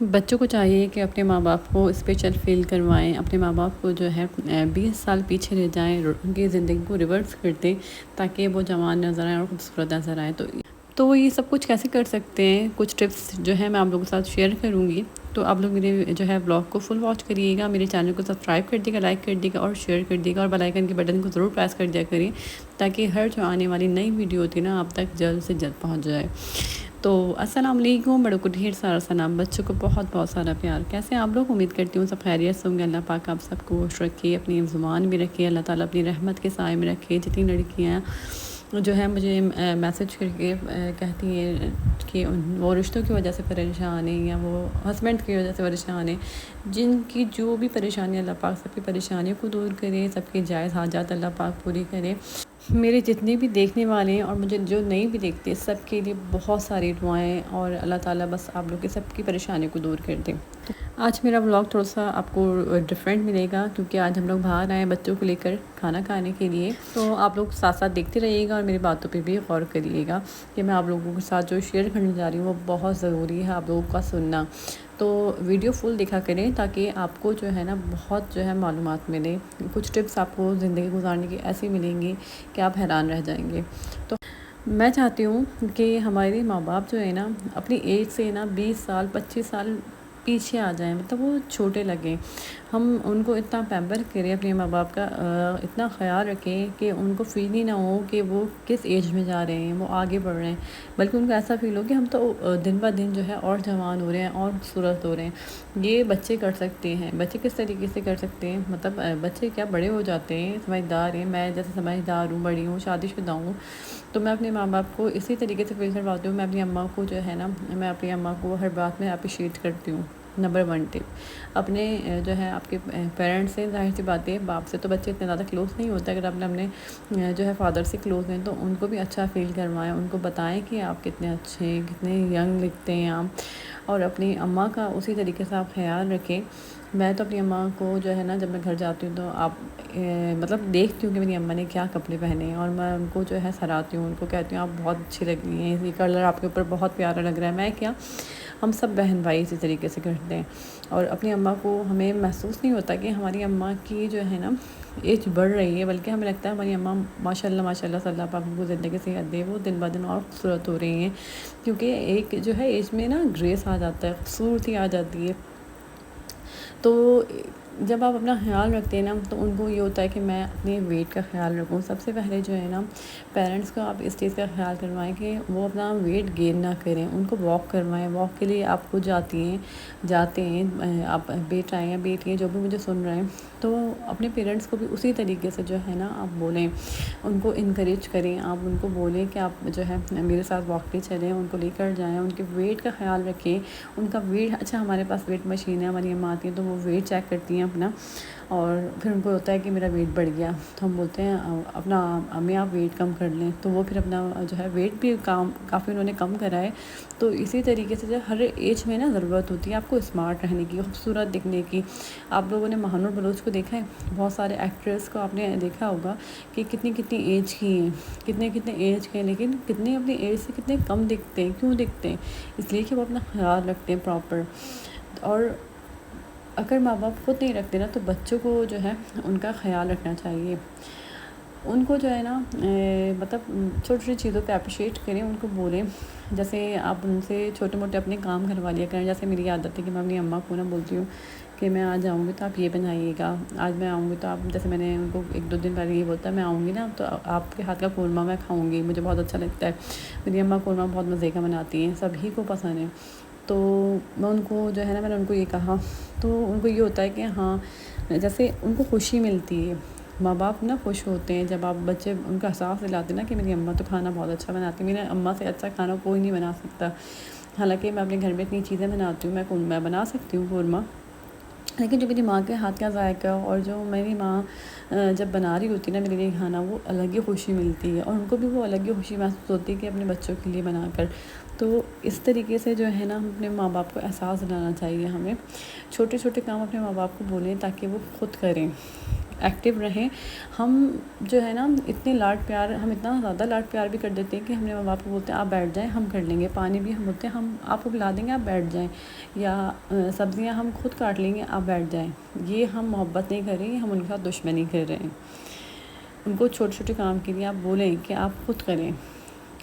بچوں کو چاہیے کہ اپنے ماں باپ کو اسپیشل فیل کروائیں، اپنے ماں باپ کو جو ہے 20 سال پیچھے لے جائیں، ان کی زندگی کو ریورس کر دیں تاکہ وہ جوان نظر آئیں اور خوبصورت نظر آئیں۔ تو وہ یہ سب کچھ کیسے کر سکتے ہیں، کچھ ٹپس جو ہے میں آپ لوگوں کے ساتھ شیئر کروں گی۔ تو آپ لوگ میرے جو ہے بلاگ کو فل واچ کریے گا، میرے چینل کو سبسکرائب کر دیے گا، لائک کر دیے گا اور شیئر کر دیے گا، اور بیل آئیکن کے بٹن کو ضرور پریس کر دیا کریں تاکہ ہر جو آنے والی نئی ویڈیو ہوتی ہے نا آپ تک جلد سے جلد پہنچ جائے۔ تو السلام علیکم، بڑوں کو ڈھیر سارا سلام، بچوں کو بہت بہت سارا پیار۔ کیسے آپ لوگ؟ امید کرتی ہوں سب خیریت سے ہوں گے۔ اللہ پاک آپ سب کو خوش رکھے، اپنی زبان بھی رکھے، اللہ تعالیٰ اپنی رحمت کے سائے میں رکھے۔ جتنی لڑکیاں جو ہے مجھے میسج کر کے کہتی ہیں کہ وہ رشتوں کی وجہ سے پریشان ہیں یا وہ ہسبینڈ کی وجہ سے پریشان ہیں، جن کی جو بھی پریشانی، اللہ پاک سب کی پریشانیوں کو دور کرے، سب کی جائز حاجات اللہ پاک پوری کرے۔ میرے جتنے بھی دیکھنے والے ہیں اور مجھے جو نہیں بھی دیکھتے، سب کے لیے بہت ساری دعائیں، اور اللہ تعالیٰ بس آپ لوگ کی سب کی پریشانیوں کو دور کر دیں۔ آج میرا ولاگ تھوڑا سا آپ کو ڈیفرنٹ ملے گا کیونکہ آج ہم لوگ باہر آئے ہیں بچوں کو لے کر کھانا کھانے کے لیے۔ تو آپ لوگ ساتھ ساتھ دیکھتے رہیے گا اور میری باتوں پہ بھی غور کریے گا کہ میں آپ لوگوں کے ساتھ جو شیئر کرنے جا رہی ہوں وہ بہت ضروری ہے آپ لوگوں کا سننا۔ تو ویڈیو فل دیکھا کریں تاکہ آپ کو جو ہے نا بہت جو ہے معلومات ملے، کچھ ٹپس آپ کو زندگی گزارنے کی ایسی ملیں گی کہ آپ حیران رہ جائیں گے۔ تو میں چاہتی ہوں کہ ہمارے ماں باپ جو ہے نا اپنی ایج سے نا 20 سال 25 سال پیچھے آ جائیں، مطلب وہ چھوٹے لگیں۔ ہم ان کو اتنا پیمپر کریں، اپنے ماں باپ کا اتنا خیال رکھیں کہ ان کو فیل ہی نہ ہو کہ وہ کس ایج میں جا رہے ہیں، وہ آگے بڑھ رہے ہیں، بلکہ ان کو ایسا فیل ہو کہ ہم تو دن بہ دن جو ہے اور جوان ہو رہے ہیں اور خوبصورت ہو رہے ہیں۔ یہ بچے کر سکتے ہیں۔ بچے کس طریقے سے کر سکتے ہیں؟ مطلب بچے کیا بڑے ہو جاتے ہیں، سمجھدار ہیں۔ میں جیسے سمجھدار ہوں، بڑی ہوں، شادی شدہ ہوں، تو میں اپنے ماں باپ کو اسی طریقے سے فیل کرواتی ہوں۔ میں اپنی اماں کو جو ہے نا، میں اپنی اماں کو ہر بات میں اپریشیٹ کرتی ہوں۔ نمبر 1 ٹپ، اپنے جو ہے آپ کے پیرنٹس سے، ظاہر سی بات ہے باپ سے تو بچے اتنے زیادہ کلوز نہیں ہوتے، اگر آپ اپنے جو ہے فادر سے کلوز ہیں تو ان کو بھی اچھا فیل کروائیں، ان کو بتائیں کہ آپ کتنے اچھے ہیں، کتنے ینگ لگتے ہیں آپ، اور اپنی اماں کا اسی طریقے سے آپ خیال رکھیں۔ میں تو اپنی اماں کو جو ہے نا جب میں گھر جاتی ہوں تو آپ مطلب دیکھتی ہوں کہ میری اماں نے کیا کپڑے پہنے ہیں، اور میں ان کو جو ہے سراہتی ہوں، ان کو کہتی ہوں آپ بہت اچھی لگ رہی ہیں، یہ کلر آپ کے اوپر بہت پیارا لگ رہا ہے۔ میں کیا، ہم سب بہن بھائی اسی طریقے سے کرتے ہیں، اور اپنی اماں کو ہمیں محسوس نہیں ہوتا کہ ہماری اماں کی جو ہے نا ایج بڑھ رہی ہے، بلکہ ہمیں لگتا ہے ہماری اماں ماشاء اللہ صلی اللہ پاک ان کو زندگی صحت دے، وہ دن بہ دن اور خوبصورت ہو رہی ہیں، کیونکہ ایک جو ہے ایج میں نا گریس آ جاتا ہے، خوبصورتی آ جاتی ہے۔ تو جب آپ اپنا خیال رکھتے ہیں نا تو ان کو یہ ہوتا ہے کہ میں اپنے ویٹ کا خیال رکھوں۔ سب سے پہلے جو ہے نا پیرنٹس کو آپ اس چیز کا خیال کروائیں کہ وہ اپنا ویٹ گین نہ کریں، ان کو واک کروائیں۔ واک کے لیے آپ کو جاتے ہیں آپ بیٹا ہیں یا بیٹی ہیں جو بھی مجھے سن رہے ہیں، تو اپنے پیرنٹس کو بھی اسی طریقے سے جو ہے نا آپ بولیں، ان کو انکریج کریں، آپ ان کو بولیں کہ آپ جو ہے میرے ساتھ واک پہ چلیں، ان کو لے کر جائیں، ان کے ویٹ کا خیال رکھیں، ان کا ویٹ اچھا ہمارے پاس ویٹ مشین ہے، ہماری اماں آتی ہیں تو وہ ویٹ چیک کرتی ہیں اپنا، اور پھر ان کو ہوتا ہے کہ میرا ویٹ بڑھ گیا تو ہم بولتے ہیں اپنا امی آپ ویٹ کم کر لیں، تو وہ پھر اپنا جو ہے ویٹ بھی کافی انہوں نے کم کرا ہے۔ تو اسی طریقے سے جو ہر ایج میں نا ضرورت ہوتی ہے آپ کو اسمارٹ رہنے کی، خوبصورت دکھنے کی۔ آپ لوگوں نے مہانور بلوچ کو دیکھا ہے، بہت سارے ایکٹریس کو آپ نے دیکھا ہوگا کہ کتنی ایج کی ہیں، کتنے ایج کے ہیں، لیکن کتنے اپنی ایج سے کتنے کم دکھتے ہیں۔ کیوں دکھتے ہیں؟ اس لیے کہ وہ اپنا خیال رکھتے ہیں پراپر۔ اور اگر ماں باپ خود نہیں رکھتے نا تو بچوں کو جو ہے ان کا خیال رکھنا چاہیے۔ ان کو جو ہے نا مطلب چھوٹی چھوٹی چیزوں پہ اپریشیٹ کریں، ان کو بولیں، جیسے آپ ان سے چھوٹے موٹے اپنے کام کروا لیا کریں۔ جیسے میری عادت ہے کہ میں اپنی اماں کو نا بولتی ہوں کہ میں آج آؤں گی تو آپ یہ بنائیے گا، آج میں آؤں گی تو آپ، جیسے میں نے ان کو 1-2 دن پہلے یہ بولتا ہے میں آؤں گی نا تو آپ کے ہاتھ کا قورمہ میں کھاؤں گی، مجھے بہت اچھا لگتا ہے۔ میری اماں قورمہ بہت مزے کا بناتی ہیں، سبھی کو پسند ہے۔ تو میں ان کو جو ہے نا، میں نے ان کو یہ کہا تو ان کو یہ ہوتا ہے کہ ہاں، جیسے ان کو خوشی ملتی ہے، ماں باپ نا خوش ہوتے ہیں جب آپ بچے ان کا احساس دلاتے ہیں نا کہ میری اماں تو کھانا بہت اچھا بناتی ہے، میری اماں سے اچھا کھانا کوئی نہیں بنا سکتا۔ حالانکہ میں اپنے گھر میں اتنی چیزیں بناتی ہوں، میں بنا سکتی ہوں قورمہ، لیکن جو میری ماں کے ہاتھ کا ذائقہ اور جو میری ماں جب بنا رہی ہوتی ہے نا میرے لیے کھانا، وہ الگ ہی خوشی ملتی ہے، اور ان کو بھی وہ الگ ہی خوشی محسوس ہوتی ہے کہ اپنے بچوں کے لیے بنا کر۔ تو اس طریقے سے جو ہے نا ہم اپنے ماں باپ کو احساس دلانا چاہیے، ہمیں چھوٹے چھوٹے کام اپنے ماں باپ کو بولیں تاکہ وہ خود کریں۔ ایکٹیو رہیں. ہم جو ہے نا اتنے لاڈ پیار، ہم اتنا زیادہ لاڈ پیار بھی کر دیتے ہیں کہ ہم نے ماں باپ کو بولتے ہیں آپ بیٹھ جائیں ہم کر لیں گے، پانی بھی ہم بولتے ہیں ہم آپ کو پلا دیں گے آپ بیٹھ جائیں، یا سبزیاں ہم خود کاٹ لیں گے آپ بیٹھ جائیں. یہ ہم محبت نہیں کر رہے ہیں، ہم ان کے ساتھ دشمنی کر رہے ہیں. ان کو چھوٹے چھوٹے کام کے لیے آپ بولیں کہ آپ خود کریں،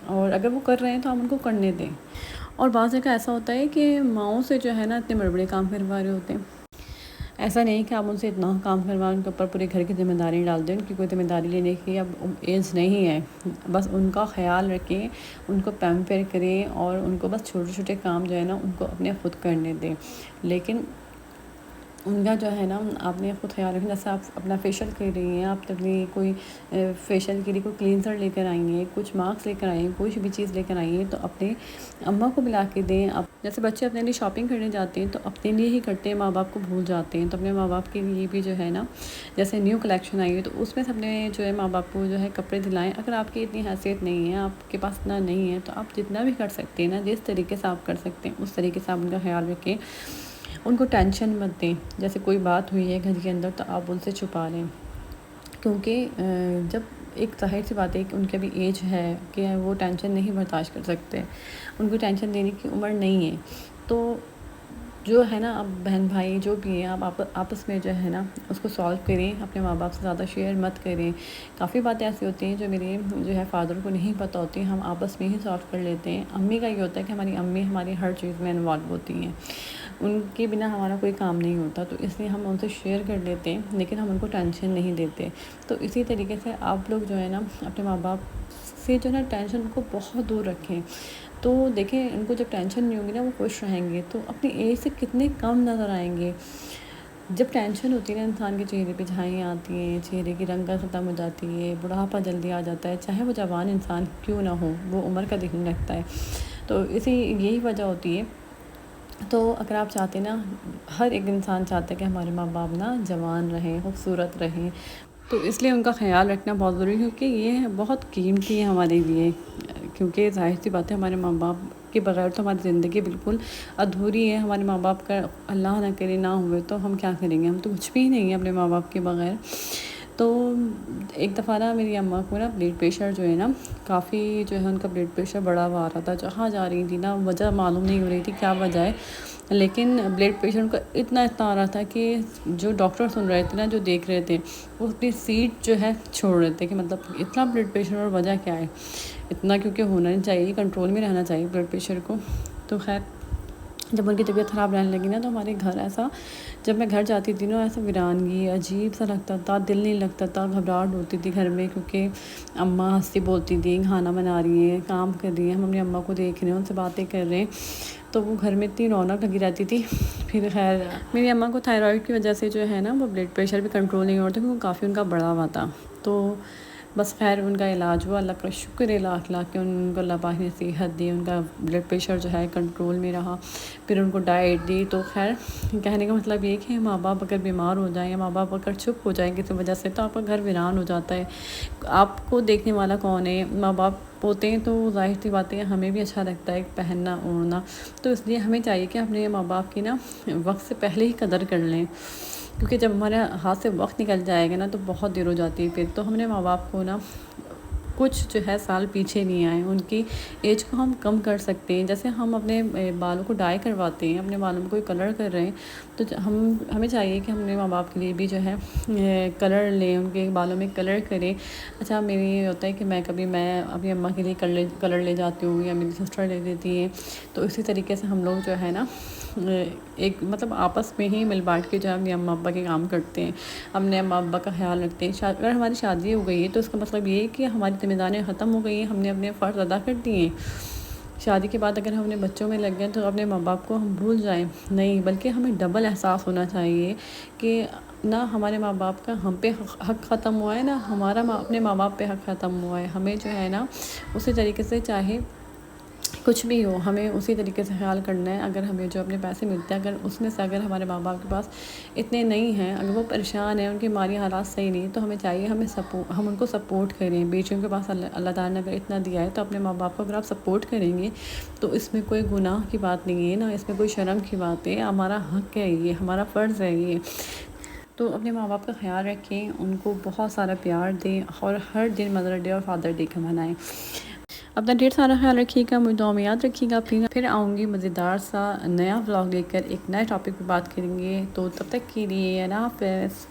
اور اگر وہ کر رہے ہیں تو آپ ان کو کرنے دیں. اور بعض جگہ ایسا ہوتا ہے کہ ماؤں سے جو ہے نا اتنے بڑے بڑے کام کروا رہے ہوتے ہیں. ایسا نہیں کہ آپ ان سے اتنا کام کروائیں، ان کے اوپر پورے گھر کی ذمہ داری ڈال دیں. ان کی کوئی ذمہ داری لینے کی اب ایج نہیں ہے، بس ان کا خیال رکھیں، ان کو پیمپر کریں، اور ان کو بس چھوٹے چھوٹے کام جو ہے نا ان کو اپنے خود کرنے دیں. لیکن ان کا جو ہے نا آپ نے خود خیال رکھنا. جیسے آپ اپنا فیشیل کر رہی ہیں، آپ اپنی کوئی فیشیل کے لیے کوئی کلینزر لے کر آئی ہیں، کچھ ماسک لے کر آئی ہیں، کوئی بھی چیز لے کر آئی ہیں تو اپنے اماں کو بلا کے دیں. اب جیسے بچے اپنے لیے شاپنگ کرنے جاتے ہیں تو اپنے لیے ہی کرتے ہیں، ماں باپ کو بھول جاتے ہیں. تو اپنے ماں باپ کے لیے بھی جو ہے نا جیسے نیو کلیکشن آئی ہے تو اس میں سب نے جو ہے ماں باپ کو جو ہے کپڑے دلائیں. اگر آپ کی اتنی حیثیت نہیں ہے، آپ کے پاس اتنا نہیں ہے، تو آپ جتنا بھی کر سکتے ہیں نا، جس طریقے سے آپ کر سکتے ہیں اس طریقے سے آپ ان کا خیال رکھیں. ان کو ٹینشن مت دیں. جیسے کوئی بات ہوئی ہے گھر کے اندر تو آپ ان سے چھپا لیں، کیونکہ جب ایک ظاہر سی بات ہے کہ ان کی ابھی ایج ہے کہ وہ ٹینشن نہیں برداشت کر سکتے، ان کو ٹینشن دینے کی عمر نہیں ہے. تو جو ہے نا اب بہن بھائی جو بھی ہیں آپ آپس میں جو ہے نا اس کو سالو کریں. اپنے ماں باپ سے زیادہ شیئر مت کریں. کافی باتیں ایسی ہوتی ہیں جو میرے جو ہے فادر کو نہیں پتہ ہوتی، ہم آپس میں ہی سالو کر لیتے ہیں. امی کا یہ ہوتا ہے کہ ہماری امی ہماری ہر چیز میں انوالو ہوتی ہیں، ان کے بنا ہمارا کوئی کام نہیں ہوتا، تو اس لیے ہم ان سے شیئر کر لیتے ہیں، لیکن ہم ان کو ٹینشن نہیں دیتے. تو اسی طریقے سے آپ لوگ جو ہے نا اپنے ماں باپ سے جو ہے نا ٹینشن کو بہت دور رکھیں. تو دیکھیں ان کو جب ٹینشن نہیں ہوگی نا وہ خوش رہیں گے، تو اپنی ایج سے کتنے کم نظر آئیں گے. جب ٹینشن ہوتی ہے نا انسان کے چہرے پہ جھائیاں آتی ہیں، چہرے کی رنگت ختم ہو جاتی ہے، بڑھاپا جلدی آ جاتا ہے، چاہے وہ جوان انسان کیوں نہ ہو، وہ عمر کا دکھنے لگتا ہے. تو یہی وجہ ہوتی ہے. تو اگر آپ چاہتے ہیں نا، ہر ایک انسان چاہتا ہے کہ ہمارے ماں باپ نا جوان رہیں، خوبصورت رہیں، تو اس لیے ان کا خیال رکھنا بہت ضروری ہے، کیونکہ یہ بہت قیمتی ہے ہمارے لیے. کیونکہ ظاہر سی بات ہے ہمارے ماں باپ کے بغیر تو ہماری زندگی بالکل ادھوری ہے. ہمارے ماں باپ کا اللہ نہ کرے نہ ہوئے تو ہم کیا کریں گے، ہم تو کچھ بھی نہیں ہیں اپنے ماں باپ کے بغیر. تو ایک دفعہ نا میری اماں کو نا بلڈ پریشر جو ہے نا کافی جو ہے ان کا بلڈ پریشر بڑا ہوا آ رہا تھا. جہاں جا رہی تھی نا وجہ معلوم نہیں ہو رہی تھی کیا وجہ ہے، لیکن بلڈ پریشر ان کا اتنا آ رہا تھا کہ جو ڈاکٹر سن رہے تھے نا، جو دیکھ رہے تھے، وہ اپنی سیٹ جو ہے چھوڑ رہے تھے کہ مطلب اتنا بلڈ پریشر اور وجہ کیا ہے. اتنا کیونکہ ہونا نہیں چاہیے، کنٹرول میں رہنا چاہیے بلڈ پریشر کو. تو خیر جب ان کی طبیعت خراب رہنے لگی نا تو ہمارے گھر ایسا، جب میں گھر جاتی تھی نا ایسا ویرانگی عجیب سا لگتا تھا، دل نہیں لگتا تھا، گھبراہٹ ہوتی تھی گھر میں، کیونکہ اماں ہنسی بولتی تھیں، کھانا بنا رہی ہیں، کام کر رہی ہیں، ہم اپنی اماں کو دیکھ رہے ہیں، ان سے باتیں کر رہے ہیں، تو وہ گھر میں اتنی رونق لگی رہتی تھی. پھر خیر میری اماں کو تھائرائڈ کی وجہ سے جو ہے نا وہ بلڈ پریشر بھی کنٹرول نہیں ہوتا، کیونکہ کافی ان کا بڑا ہوا تھا. تو بس خیر ان کا علاج ہوا، اللہ کا شکر ہے لاکھ لاکھ کہ ان کو اللہ پاک نے صحت دی، ان کا بلڈ پریشر جو ہے کنٹرول میں رہا. پھر ان کو ڈائٹ دی. تو خیر کہنے کا مطلب یہ کہ ماں باپ اگر بیمار ہو جائیں یا ماں باپ اگر چپ ہو جائیں کسی وجہ سے تو آپ کا گھر ویران ہو جاتا ہے. آپ کو دیکھنے والا کون ہے؟ ماں باپ ہوتے ہیں. تو ظاہر سی باتیں ہمیں بھی اچھا لگتا ہے پہننا اوڑھنا، تو اس لیے ہمیں چاہیے کہ اپنے ماں باپ کی نا وقت سے پہلے ہی قدر کر لیں، کیونکہ جب ہمارے ہاتھ سے وقت نکل جائے گا نا تو بہت دیر ہو جاتی ہے. پھر تو ہم نے ماں باپ کو نا کچھ جو ہے سال پیچھے نہیں آئے، ان کی ایج کو ہم کم کر سکتے ہیں. جیسے ہم اپنے بالوں کو ڈائی کرواتے ہیں، اپنے بالوں میں کوئی کلر کر رہے ہیں، تو ہمیں چاہیے کہ ہم اپنے ماں باپ کے لیے بھی جو ہے کلر لیں، ان کے بالوں میں کلر کریں. اچھا میرے یہ ہوتا ہے کہ میں اپنی اماں کے لیے کلر لے جاتی ہوں، یا میری سسٹر لے دیتی ہیں. تو اسی طریقے سے ہم لوگ جو ہے نا ایک مطلب آپس میں ہی مل بانٹ کے جو ہے اپنے اماں ابا کے کام کرتے ہیں، اپنے اماں ابا کا خیال رکھتے ہیں. اگر ہماری شادی ہو گئی ہے تو اس کا مطلب یہ ہے کہ ہماری ذمہ داریاں ختم ہو گئی ہیں، ہم نے اپنے فرض ادا کر دیے ہیں. شادی کے بعد اگر ہم اپنے بچوں میں لگ گئے تو اپنے ماں باپ کو ہم بھول جائیں نہیں، بلکہ ہمیں ڈبل احساس ہونا چاہیے کہ نہ ہمارے ماں باپ کا ہم پہ حق ختم ہوا ہے، نہ ہمارا اپنے ماں باپ پہ حق ختم ہوا ہے. ہمیں جو ہے نا اسی طریقے سے چاہے کچھ بھی ہو، ہمیں اسی طریقے سے خیال کرنا ہے. اگر ہمیں جو اپنے پیسے ملتے ہیں، اگر اس میں سے اگر ہمارے ماں باپ کے پاس اتنے نہیں ہیں، اگر وہ پریشان ہیں، ان کی مالی حالات صحیح نہیں، تو ہمیں چاہیے ہم ان کو سپورٹ کریں. بیچوں کے پاس اللہ تعالیٰ نے اگر اتنا دیا ہے تو اپنے ماں باپ کو اگر آپ سپورٹ کریں گے تو اس میں کوئی گناہ کی بات نہیں ہے، نہ اس میں کوئی شرم کی بات ہے. ہمارا حق ہے، یہ ہمارا فرض ہے. یہ تو اپنے ماں باپ کا خیال رکھیں، ان کو بہت سارا پیار دیں اور ہر دن مدر ڈے اور فادر ڈے کا منائیں۔ اپنا ڈھیر سارا خیال رکھیے گا، مجھے دعا میں یاد رکھیے گا۔ پھر آؤں گی مزیدار سا نیا ولاگ لے کر، ایک نئے ٹاپک پہ بات کریں گے، تو تب تک کے لیے اللہ حافظ۔